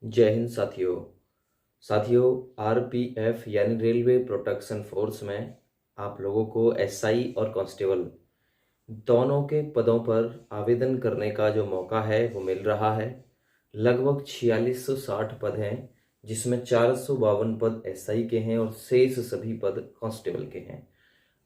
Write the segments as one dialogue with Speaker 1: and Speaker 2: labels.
Speaker 1: जय हिंद साथियों। आरपीएफ यानी रेलवे प्रोटेक्शन फोर्स में आप लोगों को एसआई और कांस्टेबल दोनों के पदों पर आवेदन करने का जो मौका है वो मिल रहा है। लगभग 4660 पद हैं, जिसमें 452 पद एसआई के हैं और शेष सभी पद कांस्टेबल के हैं।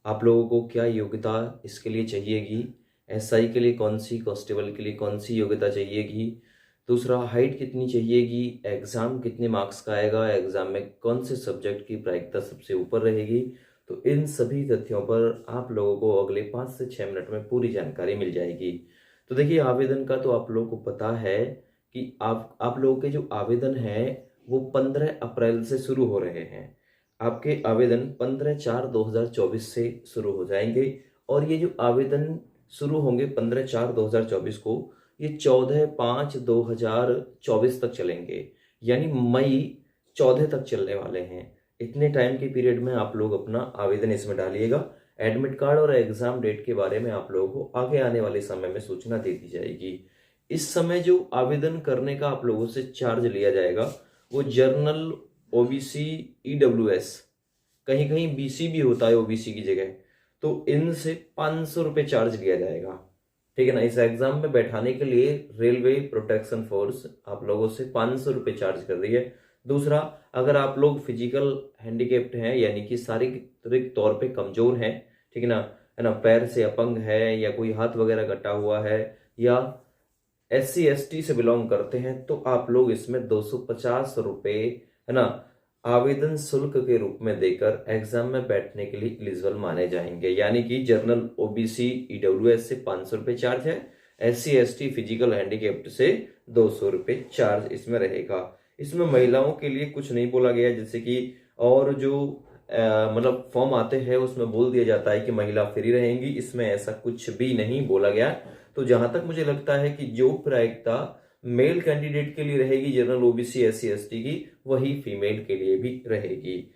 Speaker 1: आप लोगों को क्या योग्यता इसके लिए चाहिएगी, एसआई के लिए कौन सी, कांस्टेबल के लिए कौन सी योग्यता चाहिएगी, दूसरा हाइट कितनी चाहिएगी, एग्ज़ाम कितने मार्क्स का आएगा, एग्ज़ाम में कौन से सब्जेक्ट की प्रायिकता सबसे ऊपर रहेगी, तो इन सभी तथ्यों पर आप लोगों को अगले 5 से 6 मिनट में पूरी जानकारी मिल जाएगी। तो देखिए, आवेदन का तो आप लोगों को पता है कि आप लोगों के जो आवेदन हैं वो 15 अप्रैल से शुरू हो रहे हैं। आपके आवेदन 15/4/2024 से शुरू हो जाएंगे और ये जो आवेदन शुरू होंगे 15/4/2024 को, ये 14/5/2024 तक चलेंगे, यानी मई 14 तक चलने वाले हैं। इतने टाइम के पीरियड में आप लोग अपना आवेदन इसमें डालिएगा। एडमिट कार्ड और एग्जाम डेट के बारे में आप लोगों को आगे आने वाले समय में सूचना दे दी जाएगी। इस समय जो आवेदन करने का आप लोगों से चार्ज लिया जाएगा वो जर्नल, ओबीसी, ईडब्ल्यूएस, कहीं कहीं बीसी भी होता है ओबीसी की जगह, तो इनसे 500 रुपये चार्ज लिया जाएगा। ठीक है ना। इस एग्जाम में बैठाने के लिए रेलवे प्रोटेक्शन फोर्स आप लोगों से 500 रुपये चार्ज कर रही है। दूसरा, अगर आप लोग फिजिकल हैंडीकेप्ड हैं, यानी कि शारीरिक तौर पे कमजोर हैं, ठीक है ना, पैर से अपंग है या कोई हाथ वगैरह कटा हुआ है या एससी एसटी से बिलोंग करते हैं, तो आप लोग इसमें 250 रुपये, है ना, आवेदन शुल्क के रूप में देकर एग्जाम में बैठने के लिए एलिजिबल माने जाएंगे। यानी कि जनरल, ओबीसी, ईडब्ल्यूएस से 500 रुपये चार्ज है, एससी एसटी फिजिकल हैंडीकेप्ड से 200 रुपये चार्ज इसमें रहेगा। इसमें महिलाओं के लिए कुछ नहीं बोला गया, जैसे कि और जो मतलब फॉर्म आते हैं उसमें बोल दिया जाता है कि महिला फ्री रहेंगी, इसमें ऐसा कुछ भी नहीं बोला गया। तो जहां तक मुझे लगता है कि जो प्रायिकता मेल कैंडिडेट के लिए रहेगी जनरल, ओबीसी, एससी एसटी की, वही फीमेल के लिए भी रहेगी।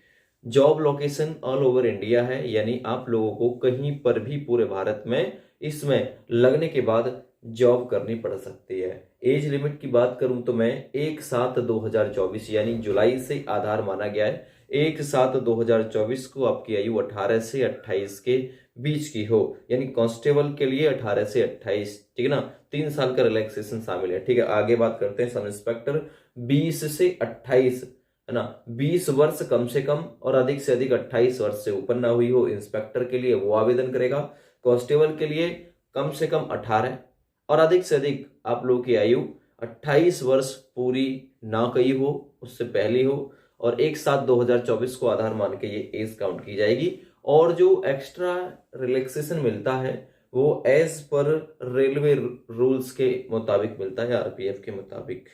Speaker 1: Job location all over India है, यानी आप लोगों को कहीं पर भी पूरे भारत में इसमें लगने के बाद जॉब करनी पड़ सकती है। एज लिमिट की बात करूं तो मैं 1/7/2024 यानी जुलाई से आधार माना गया है। 1/7/2024 को आपकी आयु 18 से 28 के बीच की हो, यानी कांस्टेबल के लिए 18 से 28, ठीक है ना। 3 साल का रिलैक्सेशन शामिल है। ठीक है, आगे बात करते हैं सब इंस्पेक्टर। 20 से 28, है ना, 20 वर्ष कम से कम और अधिक से अधिक 28 वर्ष से ऊपर ना हुई हो, इंस्पेक्टर के लिए वो आवेदन करेगा। कांस्टेबल के लिए कम से कम 18 और अधिक से अधिक आप लोगों की आयु 28 वर्ष पूरी ना कही हो, उससे पहले हो, और 1/7/2024 को आधार मान के ये एज काउंट की जाएगी। और जो एक्स्ट्रा रिलैक्सेशन मिलता है वो एज पर रेलवे रूल्स के मुताबिक मिलता है, आरपीएफ के मुताबिक।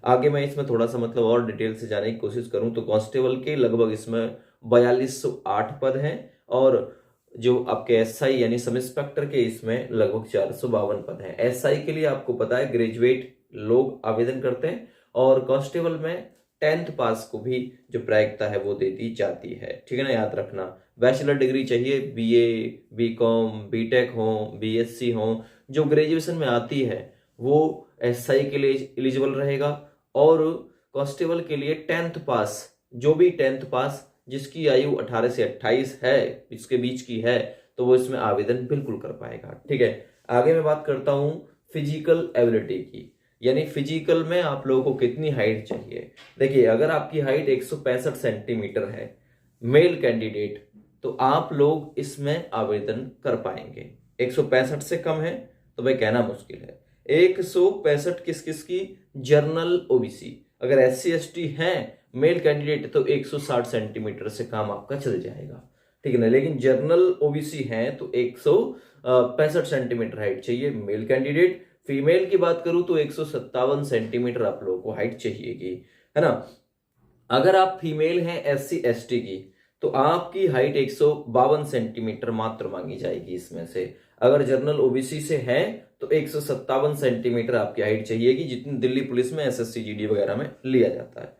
Speaker 1: आगे मैं इसमें थोड़ा सा मतलब और डिटेल से जाने की कोशिश करूं तो कांस्टेबल के लगभग इसमें 4208 पद हैं और जो आपके एसआई यानी सब इंस्पेक्टर के इसमें लगभग 452 पद हैं। एसआई के लिए आपको पता है ग्रेजुएट लोग आवेदन करते हैं और कांस्टेबल में 10th पास को भी जो प्रायिकता है वो दे दी जाती है। ठीक है ना, याद रखना। बैचलर डिग्री चाहिए, बीए, बीकॉम, बीटेक हो, बीएससी हो, जो ग्रेजुएशन में आती है वो एसआई के लिए एलिजिबल रहेगा। और कांस्टेबल के लिए 10th पास, जो भी 10th पास जिसकी आयु 18 से 28 है, इसके बीच की है, तो वो इसमें आवेदन बिल्कुल कर पाएगा। ठीक है, आगे मैं बात करता हूं फिजिकल एबिलिटी की, यानी फिजिकल में आप लोगों को कितनी हाइट चाहिए। देखिए, अगर आपकी हाइट 165 सेंटीमीटर है मेल कैंडिडेट, तो आप लोग इसमें आवेदन कर पाएंगे। 165 से कम है तो भाई कहना मुश्किल है। 165 किस किस की? Journal, OBC. अगर एससी एसटी हैं मेल कैंडिडेट तो 160 सेंटीमीटर से काम आपका चल जाएगा, ठीक है ना। लेकिन जर्नल ओबीसी हैं तो 165 सेंटीमीटर हाइट चाहिए मेल कैंडिडेट। फीमेल की बात करूं तो 157 सेंटीमीटर आप लोगों को हाइट चाहिएगी, है ना। अगर आप फीमेल हैं एससी एसटी की तो आपकी हाइट 152 सेंटीमीटर मात्र मांगी जाएगी इसमें से। अगर जनरल ओबीसी से है तो 157 सेंटीमीटर आपकी हाइट चाहिएगी, जितनी दिल्ली पुलिस में एसएससी जीडी वगैरह में लिया जाता है।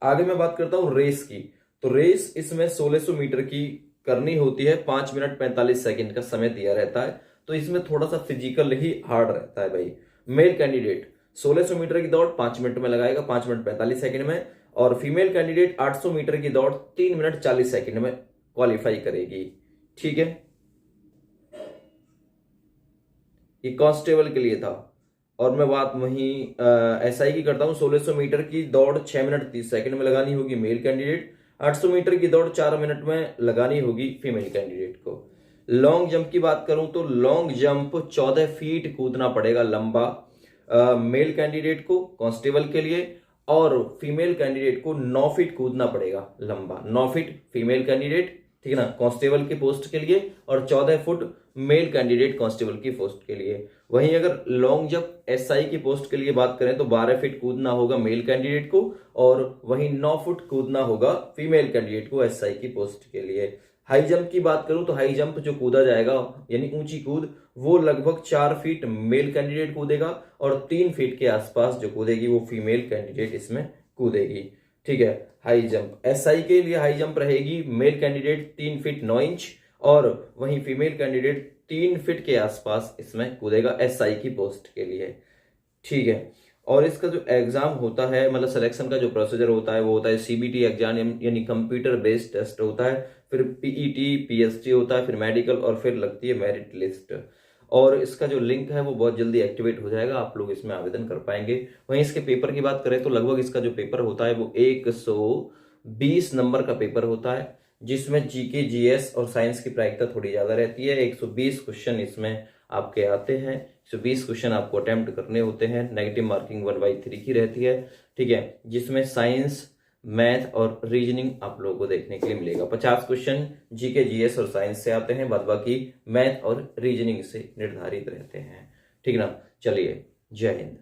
Speaker 1: आगे मैं बात करता हूं रेस की। तो रेस इसमें 1600 मीटर की करनी होती है, 5 मिनट 45 सेकंड का समय दिया रहता है, तो इसमें थोड़ा सा फिजिकल ही हार्ड रहता है भाई। मेल कैंडिडेट 1600 मीटर की दौड़ 5 मिनट में लगाएगा, 5 मिनट 45 सेकंड में। और फीमेल कैंडिडेट 800 मीटर की दौड़ 3 मिनट 40 सेकंड में क्वालिफाई करेगी। ठीक है, ये कांस्टेबल के लिए था। और मैं बात वहीं एसआई की करता हूं। 1600 मीटर की दौड़ 6 मिनट 30 सेकंड में लगानी होगी मेल कैंडिडेट, 800 मीटर की दौड़ 4 मिनट में लगानी होगी फीमेल कैंडिडेट को। लॉन्ग जंप की बात करूं तो लॉन्ग जंप 14 फीट कूदना पड़ेगा लंबा मेल कैंडिडेट को कांस्टेबल के लिए, और फीमेल कैंडिडेट को 9 फीट कूदना पड़ेगा लंबा, 9 फीट फीमेल कैंडिडेट, ठीक है ना, कांस्टेबल की पोस्ट के लिए, और 14 फुट मेल कैंडिडेट कांस्टेबल की पोस्ट के लिए। वहीं अगर लॉन्ग जंप एसआई की पोस्ट के लिए बात करें तो 12 फीट कूदना होगा मेल कैंडिडेट को, और वहीं 9 फुट कूदना होगा फीमेल कैंडिडेट को एसआई की पोस्ट के लिए। हाई जंप की बात करूं तो हाई जंप जो कूदा जाएगा यानी ऊंची कूद, वो लगभग 4 फीट मेल कैंडिडेट कूदेगा, और 3 फीट के आसपास जो कूदेगी वो फीमेल कैंडिडेट इसमें कूदेगी। ठीक है, हाई जंप एसआई के लिए हाई जंप रहेगी मेल कैंडिडेट 3 फीट 9 इंच, और वहीं फीमेल कैंडिडेट 3 फीट के आसपास इसमें कूदेगा एसआई की पोस्ट के लिए। ठीक है, और इसका जो एग्जाम होता है, मतलब सिलेक्शन का जो प्रोसीजर होता है वो होता है सीबीटी एग्जाम यानी कंप्यूटर बेस्ड टेस्ट होता है, फिर पीईटी पीएसटी होता है, फिर मेडिकल, और फिर लगती है मेरिट लिस्ट। और इसका जो लिंक है वो बहुत जल्दी एक्टिवेट हो जाएगा, आप लोग इसमें आवेदन कर पाएंगे। वहीं इसके पेपर की बात करें तो लगभग इसका जो पेपर होता है वो 120 नंबर का पेपर होता है, जिसमें जीके जीएस और साइंस की प्रायिकता थोड़ी ज्यादा रहती है। 120 क्वेश्चन इसमें आपके आते हैं, 120 क्वेश्चन आपको अटेम्प्ट करने होते हैं। नेगेटिव मार्किंग 1/3 की रहती है। ठीक है, जिसमें साइंस, मैथ और रीजनिंग आप लोगों को देखने के लिए मिलेगा। 50 क्वेश्चन जीके जीएस और साइंस से आते हैं, बाद बाकी मैथ और रीजनिंग से निर्धारित रहते हैं। ठीक ना, चलिए, जय हिंद।